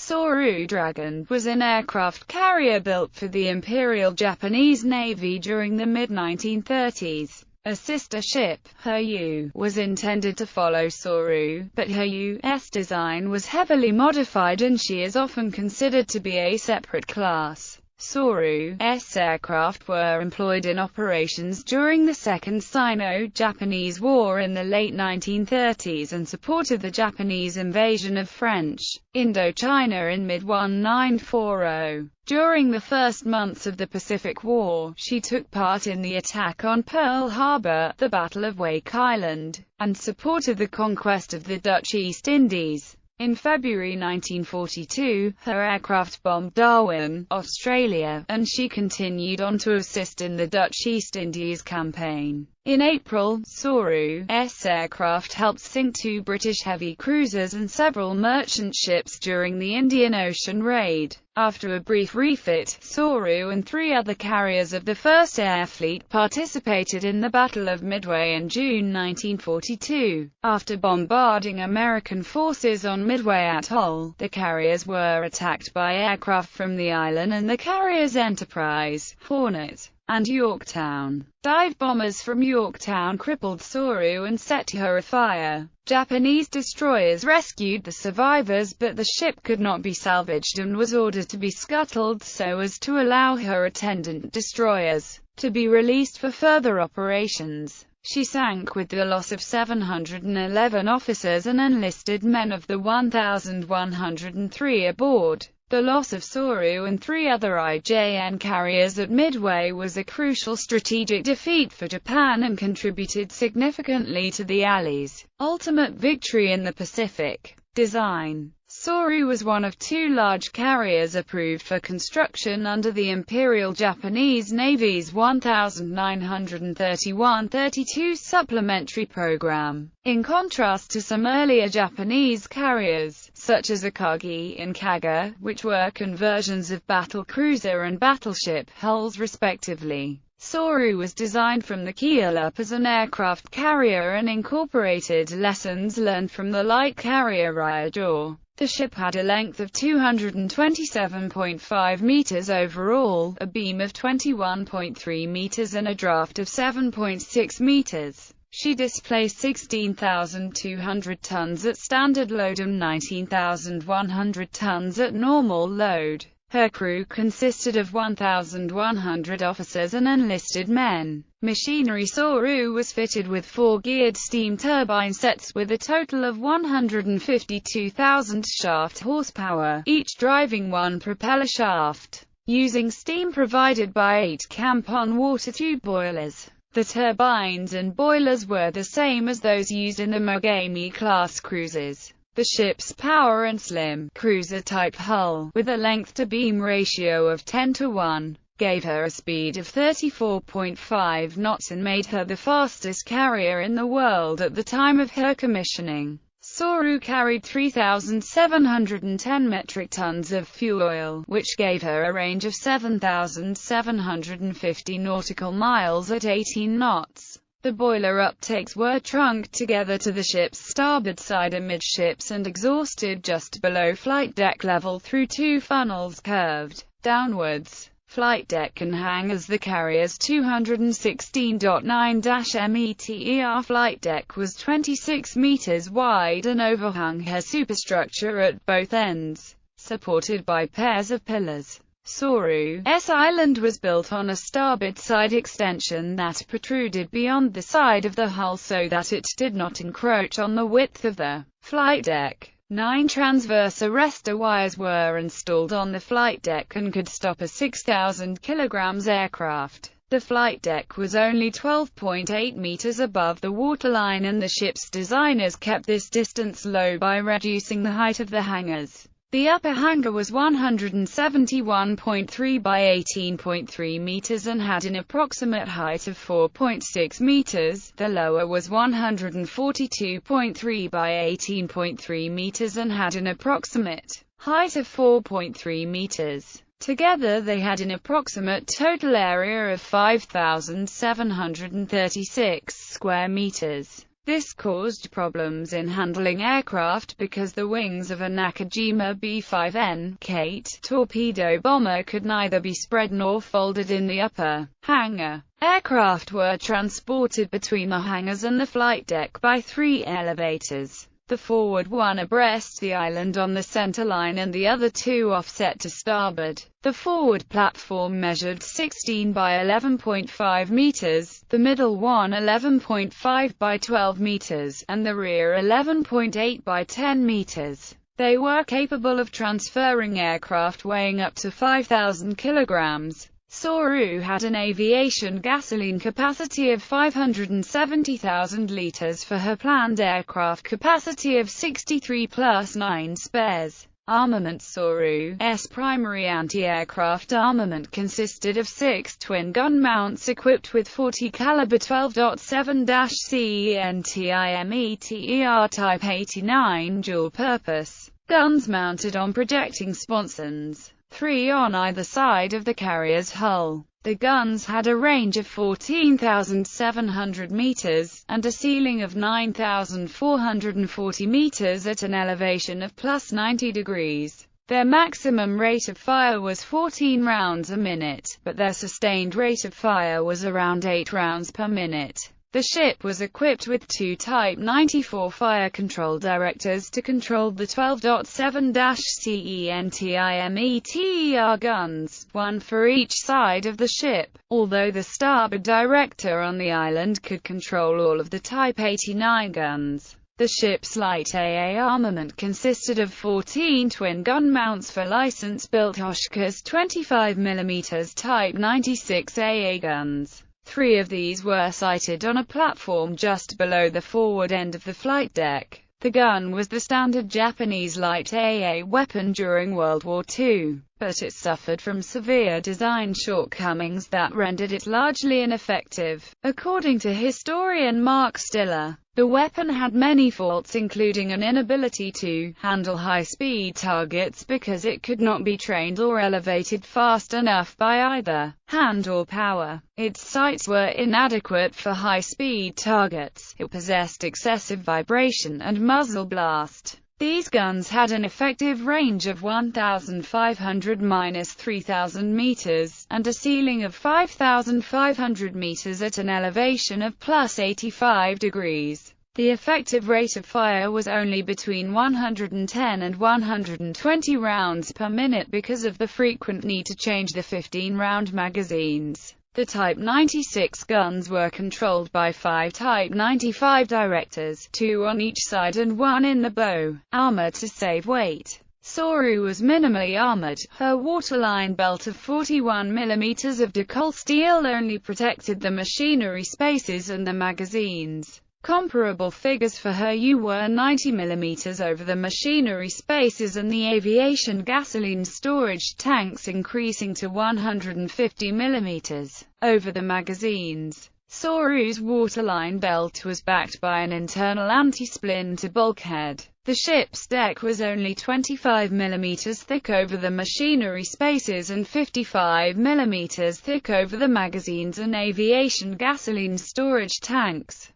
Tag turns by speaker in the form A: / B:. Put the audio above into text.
A: Sōryū Dragon was an aircraft carrier built for the Imperial Japanese Navy during the mid-1930s. A sister ship, Sōryū, was intended to follow Sōryū, but Sōryū's design was heavily modified and she is often considered to be a separate class. Sōryū's aircraft were employed in operations during the Second Sino-Japanese War in the late 1930s and supported the Japanese invasion of French Indochina in mid-1940. During the first months of the Pacific War, she took part in the attack on Pearl Harbor, the Battle of Wake Island, and supported the conquest of the Dutch East Indies. In February 1942, her aircraft bombed Darwin, Australia, and she continued on to assist in the Dutch East Indies campaign. In April, Sōryū's aircraft helped sink 2 British heavy cruisers and several merchant ships during the Indian Ocean raid. After a brief refit, Sōryū and 3 other carriers of the 1st Air Fleet participated in the Battle of Midway in June 1942. After bombarding American forces on Midway Atoll, the carriers were attacked by aircraft from the island and the carriers Enterprise, Hornet, and Yorktown. Dive bombers from Yorktown crippled Sōryū and set her afire. Japanese destroyers rescued the survivors, but the ship could not be salvaged and was ordered to be scuttled so as to allow her attendant destroyers to be released for further operations. She sank with the loss of 711 officers and enlisted men of the 1,103 aboard. The loss of Sōryū and 3 other IJN carriers at Midway was a crucial strategic defeat for Japan and contributed significantly to the Allies' ultimate victory in the Pacific. Design. Sōryū was one of 2 large carriers approved for construction under the Imperial Japanese Navy's 1931-32 supplementary program. In contrast to some earlier Japanese carriers, such as Akagi and Kaga, which were conversions of battlecruiser and battleship hulls respectively, Sōryū was designed from the keel up as an aircraft carrier and incorporated lessons learned from the light carrier Ryudo. The ship had a length of 227.5 meters overall, a beam of 21.3 meters and a draft of 7.6 meters. She displaced 16,200 tons at standard load and 19,100 tons at normal load. Her crew consisted of 1,100 officers and enlisted men. Machinery. Sōryū was fitted with 4-geared steam turbine sets with a total of 152,000 shaft horsepower, each driving 1 propeller shaft, using steam provided by 8 Camp-on water tube boilers. The turbines and boilers were the same as those used in the Mogami-class cruisers. The ship's power and slim, cruiser-type hull, with a length-to-beam ratio of 10:1, gave her a speed of 34.5 knots and made her the fastest carrier in the world at the time of her commissioning. Sōryū carried 3,710 metric tons of fuel oil, which gave her a range of 7,750 nautical miles at 18 knots. The boiler uptakes were trunked together to the ship's starboard side amidships and exhausted just below flight deck level through 2 funnels curved downwards. Flight deck and hangars. The carrier's 216.9-meter flight deck was 26 meters wide and overhung her superstructure at both ends, supported by pairs of pillars. Sōryū's island was built on a starboard side extension that protruded beyond the side of the hull so that it did not encroach on the width of the flight deck. 9 transverse Arrestor wires were installed on the flight deck and could stop a 6,000 kg aircraft. The flight deck was only 12.8 meters above the waterline, and the ship's designers kept this distance low by reducing the height of the hangars. The upper hangar was 171.3 by 18.3 meters and had an approximate height of 4.6 meters. The lower was 142.3 by 18.3 meters and had an approximate height of 4.3 meters. Together they had an approximate total area of 5,736 square meters. This caused problems in handling aircraft because the wings of a Nakajima B-5N Kate torpedo bomber could neither be spread nor folded in the upper hangar. Aircraft were transported between the hangars and the flight deck by 3 elevators. The forward one abreast the island on the center line and the other 2 offset to starboard. The forward platform measured 16 by 11.5 meters, the middle one 11.5 by 12 meters, and the rear 11.8 by 10 meters. They were capable of transferring aircraft weighing up to 5,000 kilograms. Sōryū had an aviation gasoline capacity of 570,000 liters for her planned aircraft capacity of 63 plus 9 spares. Armament. Sōryū's primary anti-aircraft armament consisted of 6 twin-gun mounts equipped with 40 caliber 12.7-CENTIMETER Type 89 dual-purpose guns mounted on projecting sponsons, 3 on either side of the carrier's hull. The guns had a range of 14,700 meters, and a ceiling of 9,440 meters at an elevation of plus 90 degrees. Their maximum rate of fire was 14 rounds a minute, but their sustained rate of fire was around 8 rounds per minute. The ship was equipped with 2 Type 94 fire control directors to control the 12.7-CENTIMETER guns, 1 for each side of the ship. Although the starboard director on the island could control all of the Type 89 guns, the ship's light AA armament consisted of 14 twin-gun mounts for license-built Oshika's 25mm Type 96 AA guns. 3 of these were sited on a platform just below the forward end of the flight deck. The gun was the standard Japanese light AA weapon during World War II, but it suffered from severe design shortcomings that rendered it largely ineffective. According to historian Mark Stiller, the weapon had many faults, including an inability to handle high-speed targets because it could not be trained or elevated fast enough by either hand or power. Its sights were inadequate for high-speed targets. It possessed excessive vibration and muzzle blast. These guns had an effective range of 1,500–3,000 meters, and a ceiling of 5,500 meters at an elevation of plus 85 degrees. The effective rate of fire was only between 110 and 120 rounds per minute because of the frequent need to change the 15-round magazines. The Type 96 guns were controlled by 5 Type 95 directors, 2 on each side and 1 in the bow armor to save weight. Sōryū was minimally armored. Her waterline belt of 41mm of decal steel only protected the machinery spaces and the magazines. Comparable figures for her U were 90mm over the machinery spaces and the aviation gasoline storage tanks increasing to 150mm over the magazines. Sōryū's waterline belt was backed by an internal anti-splinter bulkhead. The ship's deck was only 25mm thick over the machinery spaces and 55mm thick over the magazines and aviation gasoline storage tanks.